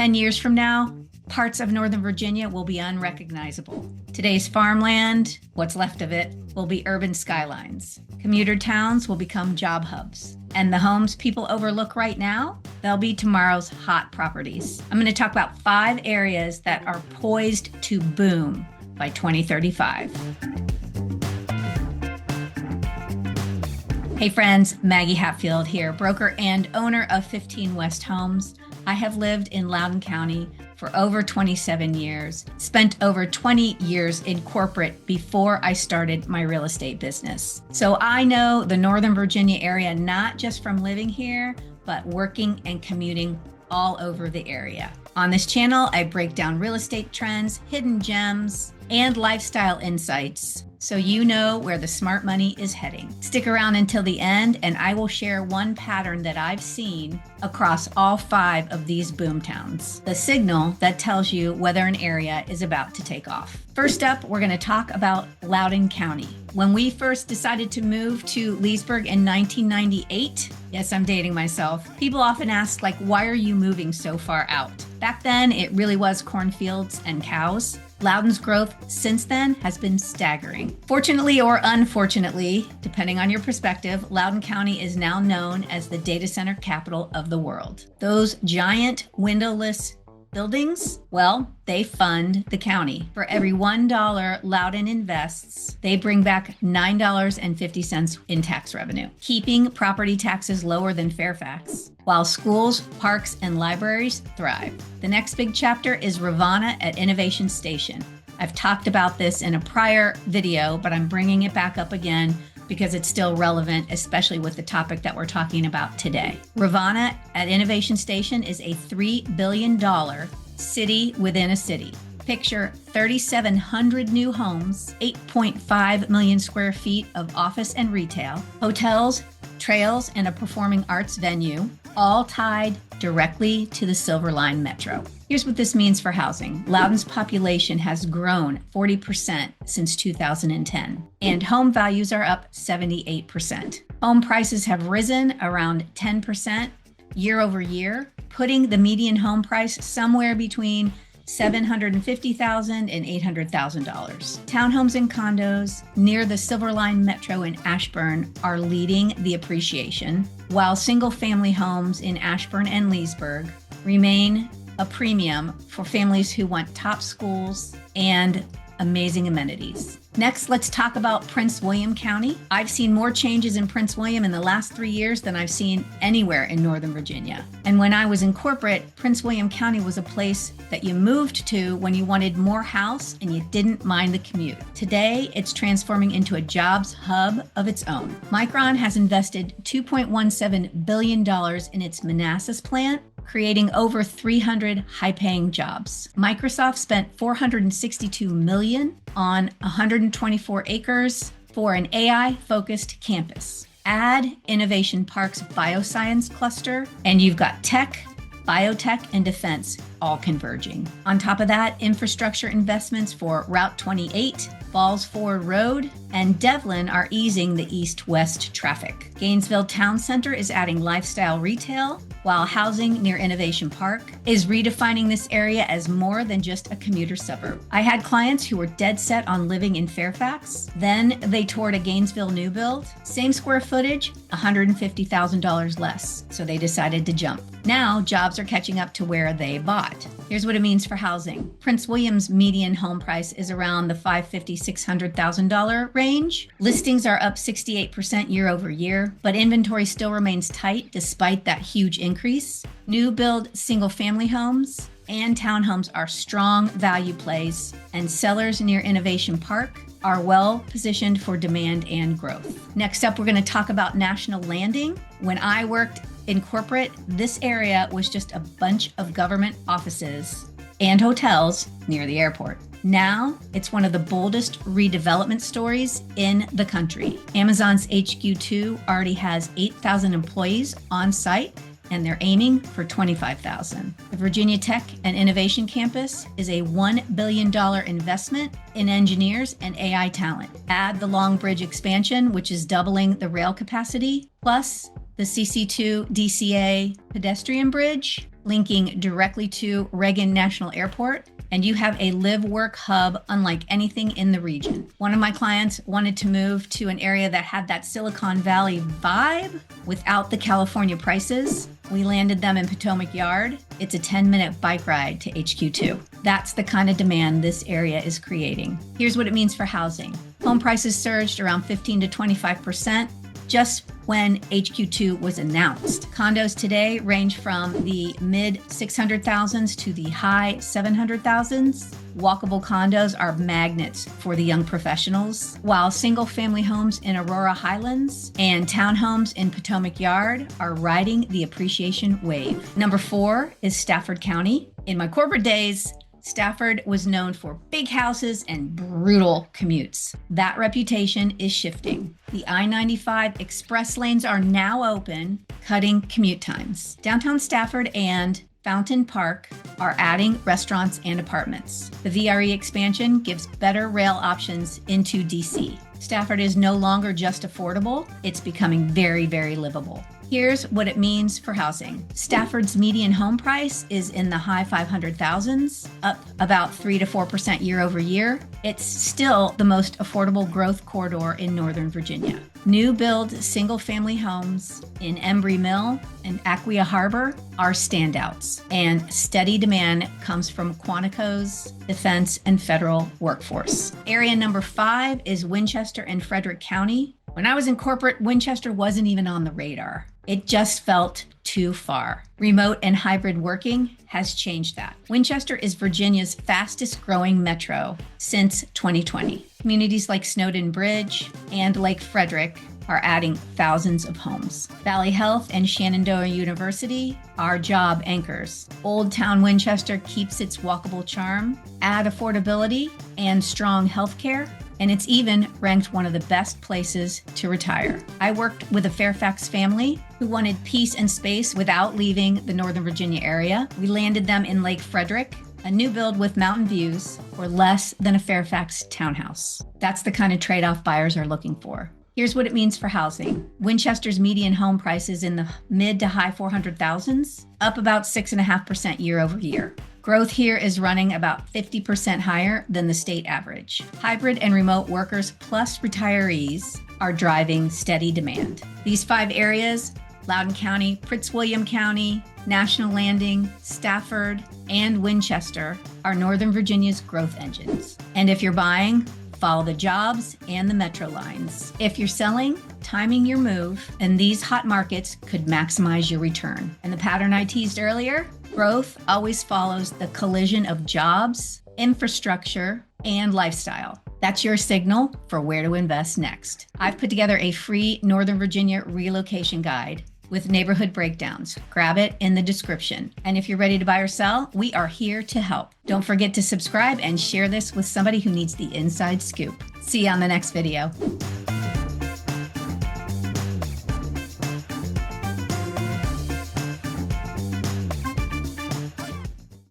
10 years from now, parts of Northern Virginia will be unrecognizable. Today's farmland, what's left of it, will be urban skylines. Commuter towns will become job hubs. And the homes people overlook right now, they'll be tomorrow's hot properties. I'm going to talk about 5 areas that are poised to boom by 2035. Hey friends, Maggie Hatfield here, broker and owner of 15 West Homes. I have lived in Loudoun County for over 27 years, spent over 20 years in corporate before I started my real estate business. So I know the Northern Virginia area, not just from living here, but working and commuting all over the area. On this channel, I break down real estate trends, hidden gems, and lifestyle insights so you know where the smart money is heading. Stick around until the end and I will share one pattern that I've seen across all 5 of these boomtowns. The signal that tells you whether an area is about to take off. First up, we're going to talk about Loudoun County. When we first decided to move to Leesburg in 1998, yes, I'm dating myself, people often ask, why are you moving so far out? Back then, it really was cornfields and cows. Loudoun's growth since then has been staggering. Fortunately or unfortunately, depending on your perspective, Loudoun County is now known as the data center capital of the world. Those giant windowless buildings, well, they fund the county. For every $1 Loudoun invests, they bring back $9.50 in tax revenue, keeping property taxes lower than Fairfax, while schools, parks, and libraries thrive. The next big chapter is Rivana at Innovation Station. I've talked about this in a prior video, but I'm bringing it back up again because it's still relevant, especially with the topic that we're talking about today. Rivana at Innovation Station is a $3 billion city within a city. Picture 3,700 new homes, 8.5 million square feet of office and retail, hotels, trails, and a performing arts venue, all tied directly to the Silver Line Metro. Here's what this means for housing. Loudoun's population has grown 40% since 2010, and home values are up 78%. Home prices have risen around 10% year over year, putting the median home price somewhere between $750,000 and $800,000. Townhomes and condos near the Silver Line Metro in Ashburn are leading the appreciation, while single-family homes in Ashburn and Leesburg remain a premium for families who want top schools and amazing amenities. Next, let's talk about Prince William County. I've seen more changes in Prince William in the last 3 years than I've seen anywhere in Northern Virginia. And when I was in corporate, Prince William County was a place that you moved to when you wanted more house and you didn't mind the commute. Today, it's transforming into a jobs hub of its own. Micron has invested $2.17 billion in its Manassas plant, creating over 300 high-paying jobs. Microsoft spent $462 million on 124 acres for an AI-focused campus. Add Innovation Park's bioscience cluster, and you've got tech, biotech, and defense all converging. On top of that, infrastructure investments for Route 28, Falls Ford Road, and Devlin are easing the east-west traffic. Gainesville Town Center is adding lifestyle retail, while housing near Innovation Park is redefining this area as more than just a commuter suburb. I had clients who were dead set on living in Fairfax. Then they toured a Gainesville new build. Same square footage, $150,000 less. So they decided to jump. Now jobs are catching up to where they bought. Here's what it means for housing. Prince William's median home price is around the $550,000, $600,000 range. Listings are up 68% year over year, but inventory still remains tight despite that huge increase. New build single family homes and townhomes are strong value plays, and sellers near Innovation Park are well positioned for demand and growth. Next up, we're going to talk about National Landing. When I worked in corporate, this area was just a bunch of government offices and hotels near the airport. Now, it's one of the boldest redevelopment stories in the country. Amazon's HQ2 already has 8,000 employees on site, and they're aiming for 25,000. The Virginia Tech and Innovation Campus is a $1 billion investment in engineers and AI talent. Add the Long Bridge expansion, which is doubling the rail capacity, plus the CC2 DCA pedestrian bridge, linking directly to Reagan National Airport, and you have a live-work hub unlike anything in the region. One of my clients wanted to move to an area that had that Silicon Valley vibe without the California prices. We landed them in Potomac Yard. It's a 10-minute bike ride to HQ2. That's the kind of demand this area is creating. Here's what it means for housing. Home prices surged around 15 to 25% just when HQ2 was announced. Condos today range from the mid 600,000s to the high 700,000s. Walkable condos are magnets for the young professionals, while single family homes in Aurora Highlands and townhomes in Potomac Yard are riding the appreciation wave. Number 4 is Stafford County. In my corporate days, Stafford was known for big houses and brutal commutes. That reputation is shifting. The I-95 express lanes are now open, cutting commute times. Downtown Stafford and Fountain Park are adding restaurants and apartments. The VRE expansion gives better rail options into DC. Stafford is no longer just affordable, it's becoming very, very livable. Here's what it means for housing. Stafford's median home price is in the high 500,000s, up about 3 to 4% year over year. It's still the most affordable growth corridor in Northern Virginia. New build single family homes in Embry Mill and Aquia Harbor are standouts, and steady demand comes from Quantico's defense and federal workforce. Area number 5 is Winchester and Frederick County. When I was in corporate, Winchester wasn't even on the radar. It just felt too far. Remote and hybrid working has changed that. Winchester is Virginia's fastest growing metro since 2020. Communities like Snowden Bridge and Lake Frederick are adding thousands of homes. Valley Health and Shenandoah University are job anchors. Old Town Winchester keeps its walkable charm, add affordability and strong healthcare, and it's even ranked one of the best places to retire. I worked with a Fairfax family who wanted peace and space without leaving the Northern Virginia area. We landed them in Lake Frederick, a new build with mountain views for less than a Fairfax townhouse. That's the kind of trade-off buyers are looking for. Here's what it means for housing. Winchester's median home price is in the mid to high 400,000s, up about 6.5% year over year. Growth here is running about 50% higher than the state average. Hybrid and remote workers plus retirees are driving steady demand. These 5 areas, Loudoun County, Prince William County, National Landing, Stafford, and Winchester, are Northern Virginia's growth engines. And if you're buying, follow the jobs and the metro lines. If you're selling, timing your move, and these hot markets could maximize your return. And the pattern I teased earlier, growth always follows the collision of jobs, infrastructure, and lifestyle. That's your signal for where to invest next. I've put together a free Northern Virginia relocation guide with neighborhood breakdowns. Grab it in the description. And if you're ready to buy or sell, we are here to help. Don't forget to subscribe and share this with somebody who needs the inside scoop. See you on the next video.